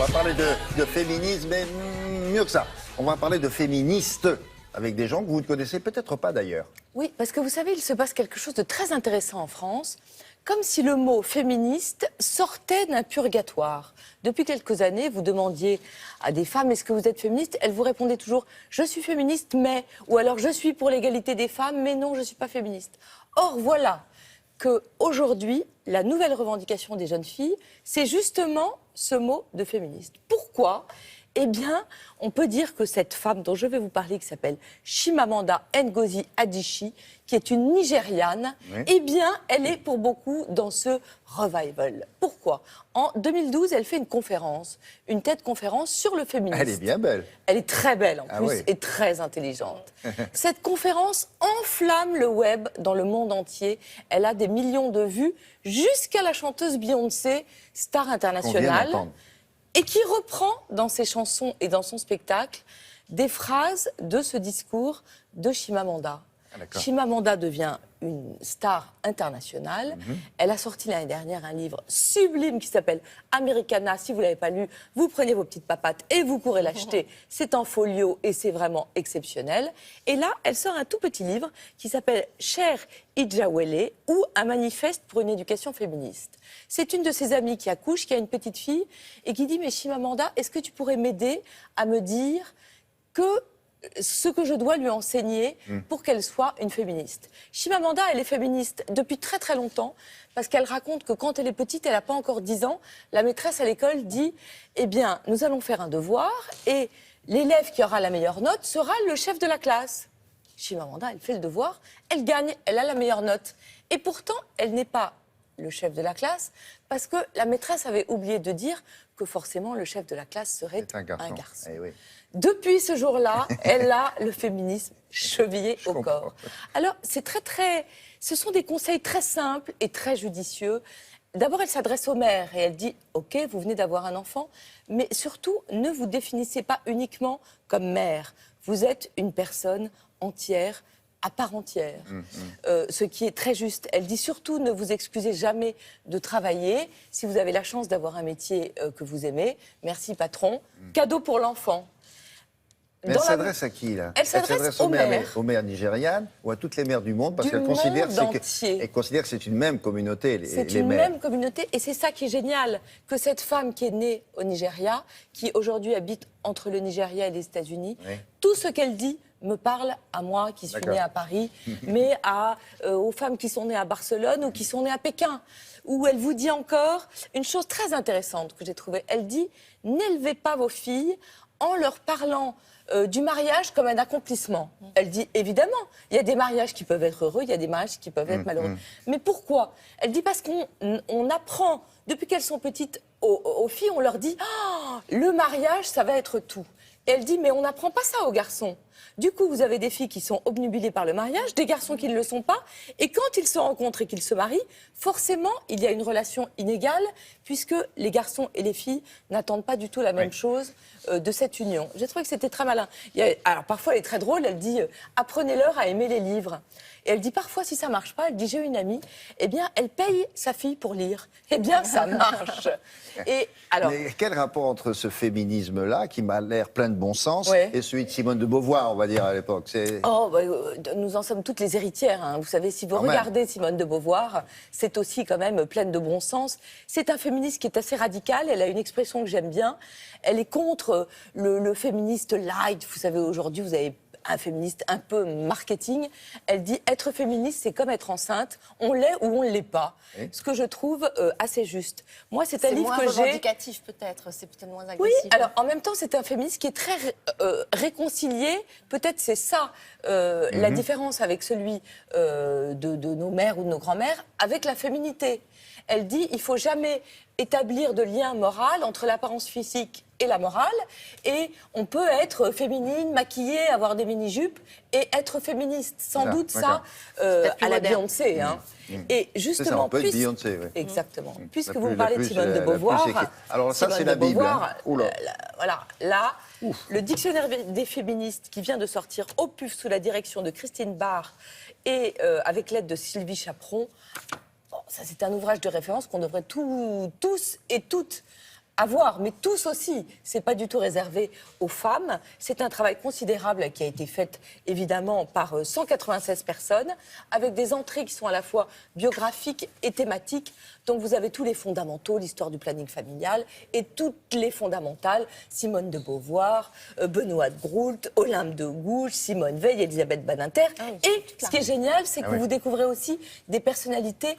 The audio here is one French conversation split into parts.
va parler de féminisme, mais mieux que ça. On va parler de féministes avec des gens que vous ne connaissez peut-être pas d'ailleurs. Oui, parce que vous savez, il se passe quelque chose de très intéressant en France, comme si le mot féministe sortait d'un purgatoire. Depuis quelques années, vous demandiez à des femmes, est-ce que vous êtes féministe? Elles vous répondaient toujours, je suis féministe, mais... Ou alors, je suis pour l'égalité des femmes, mais non, je ne suis pas féministe. Or, voilà qu'aujourd'hui, la nouvelle revendication des jeunes filles, c'est justement ce mot de féministe. Pourquoi ? Eh bien, on peut dire que cette femme dont je vais vous parler, qui s'appelle Chimamanda Ngozi Adichie, qui est une Nigériane, oui. Eh bien, elle est pour beaucoup dans ce revival. Pourquoi ? En 2012, elle fait une conférence, une TED-conférence sur le féminisme. Elle est bien belle. Elle est très belle en plus, oui. Et très intelligente. Cette conférence enflamme le web dans le monde entier. Elle a des millions de vues, jusqu'à la chanteuse Beyoncé, star internationale. Et qui reprend dans ses chansons et dans son spectacle des phrases de ce discours de Chimamanda. Chimamanda devient une star internationale. Elle a sorti l'année dernière un livre sublime qui s'appelle Americana. Si vous ne l'avez pas lu, vous prenez vos petites papates et vous courez l'acheter. C'est en folio et c'est vraiment exceptionnel. Et là, elle sort un tout petit livre qui s'appelle Cher Ijawele ou Un manifeste pour une éducation féministe. C'est une de ses amies qui accouche, qui a une petite fille et qui dit « Mais Chimamanda, est-ce que tu pourrais m'aider à me dire que ce que je dois lui enseigner pour qu'elle soit une féministe ?» Chimamanda, elle est féministe depuis très très longtemps parce qu'elle raconte que quand elle est petite, elle n'a pas encore 10 ans, la maîtresse à l'école dit « Eh bien, nous allons faire un devoir et l'élève qui aura la meilleure note sera le chef de la classe. » Chimamanda, elle fait le devoir, elle gagne, elle a la meilleure note. Et pourtant, elle n'est pas le chef de la classe parce que la maîtresse avait oublié de dire que forcément le chef de la classe serait un garçon. Eh oui. Depuis ce jour-là, elle a le féminisme chevillé au corps. Alors, ce sont des conseils très simples et très judicieux. D'abord, elle s'adresse aux mères et elle dit « Ok, vous venez d'avoir un enfant, mais surtout, ne vous définissez pas uniquement comme mère. Vous êtes une personne entière, à part entière. Ce qui est très juste. Elle dit surtout, ne vous excusez jamais de travailler. Si vous avez la chance d'avoir un métier que vous aimez, merci patron. Cadeau pour l'enfant. » Mais elle s'adresse à qui, là ? Elle s'adresse aux mères nigérianes ou à toutes les mères du monde, parce qu'elle considère que c'est une même communauté, les mères. C'est une même communauté, et c'est ça qui est génial, que cette femme qui est née au Nigeria, qui aujourd'hui habite entre le Nigeria et les États-Unis, tout ce qu'elle dit me parle à moi, qui suis née à Paris, mais aux femmes qui sont nées à Barcelone ou qui sont nées à Pékin, où elle vous dit encore une chose très intéressante que j'ai trouvée. Elle dit « N'élevez pas vos filles en leur parlant du mariage comme un accomplissement. » Elle dit, évidemment, il y a des mariages qui peuvent être heureux, il y a des mariages qui peuvent être malheureux. Mais pourquoi ? Elle dit parce qu'on apprend, depuis qu'elles sont petites, aux filles, on leur dit oh, le mariage, ça va être tout. Et elle dit, mais on n'apprend pas ça aux garçons. Du coup, vous avez des filles qui sont obnubilées par le mariage, des garçons qui ne le sont pas. Et quand ils se rencontrent et qu'ils se marient, forcément, il y a une relation inégale, puisque les garçons et les filles n'attendent pas du tout la même chose de cette union. J'ai trouvé que c'était très malin. Alors, parfois, elle est très drôle, elle dit « Apprenez-leur à aimer les livres ». Et elle dit parfois, si ça ne marche pas, elle dit « J'ai une amie, eh bien, elle paye sa fille pour lire. » Eh bien, ça marche. Et alors... Mais quel rapport entre ce féminisme-là, qui m'a l'air plein de bon sens, et celui de Simone de Beauvoir, on va dire, à l'époque nous en sommes toutes les héritières. Hein. Vous savez, si vous regardez Simone de Beauvoir, c'est aussi quand même pleine de bon sens. C'est un féministe qui est assez radical. Elle a une expression que j'aime bien. Elle est contre le féministe light. Vous savez, aujourd'hui, vous avez un féministe un peu marketing. Elle dit être féministe, c'est comme être enceinte. On l'est ou on ne l'est pas. Ce que je trouve assez juste. Moi, c'est un livre que j'ai... C'est moins revendicatif peut-être, c'est peut-être moins agressif. Oui, alors en même temps, c'est un féministe qui est très réconcilié. Peut-être c'est ça la différence avec celui de nos mères ou de nos grands-mères, avec la féminité. Elle dit il ne faut jamais établir de lien moral entre l'apparence physique et la morale, et on peut être féminine, maquillée, avoir des mini-jupes et être féministe. Sans doute ça, à la Beyoncé. Hein. Et justement, ça, on peut être Beyoncé, exactement. Puisque vous me parlez de Simone de Beauvoir, alors ça, c'est la Bible. Voilà, là, le dictionnaire des féministes qui vient de sortir au PUF sous la direction de Christine Barr et avec l'aide de Sylvie Chaperon. Ça, c'est un ouvrage de référence qu'on devrait tous et toutes à voir, mais tous aussi. C'est pas du tout réservé aux femmes. C'est un travail considérable qui a été fait évidemment par 196 personnes, avec des entrées qui sont à la fois biographiques et thématiques. Donc vous avez tous les fondamentaux, l'histoire du planning familial et toutes les fondamentales, Simone de Beauvoir, Benoît de Groult, Olympe de Gouges, Simone Veil, Elisabeth Badinter. Et ce qui est génial, c'est que vous découvrez aussi des personnalités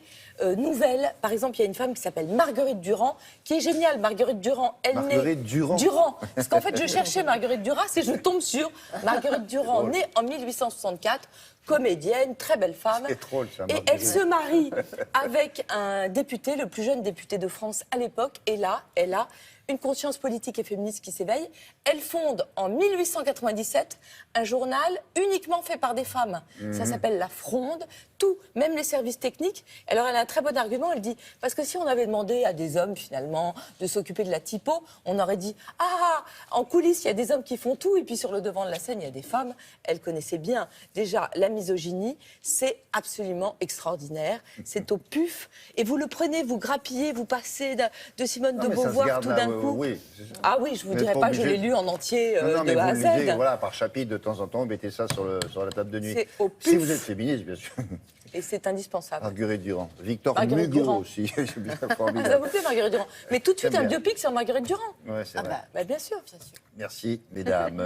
nouvelles. Par exemple, il y a une femme qui s'appelle Marguerite Durand, qui est géniale. Marguerite Durand, elle Marguerite Durand. Durand. Parce qu'en fait, je cherchais Marguerite Durand et je tombe sur Marguerite Durand, née en 1864, comédienne, très belle femme. C'est drôle, ça, et elle se marie avec un député, le plus jeune député de France à l'époque. Et là, elle a une conscience politique et féministe qui s'éveille. Elle fonde en 1897 un journal uniquement fait par des femmes. Ça s'appelle La Fronde. Tout, même les services techniques. Alors elle a un très bon argument, elle dit, parce que si on avait demandé à des hommes finalement de s'occuper de la typo, on aurait dit, ah, en coulisses il y a des hommes qui font tout et puis sur le devant de la scène il y a des femmes. Elle connaissait bien déjà la misogynie, c'est absolument extraordinaire, c'est au puf, et vous le prenez, vous grappillez, vous passez de Simone de Beauvoir tout d'un coup. Oui, ah oui, je vous dirais pas que je l'ai lu en entier de A à Z. Lisez, voilà, par chapitre de temps en temps, mettez ça sur la table de nuit. C'est au Si puf. vous êtes féministe, bien sûr. Et c'est indispensable. Marguerite Durand. Victor Marguerite Hugo Durand. aussi. C'est bien Ah, formidable. ça vous plaît, Marguerite Durand. Mais tout de suite, J'aime un bien. biopic sur Marguerite Durand. Ouais, c'est Ah vrai. bah, bien sûr. Merci, mesdames.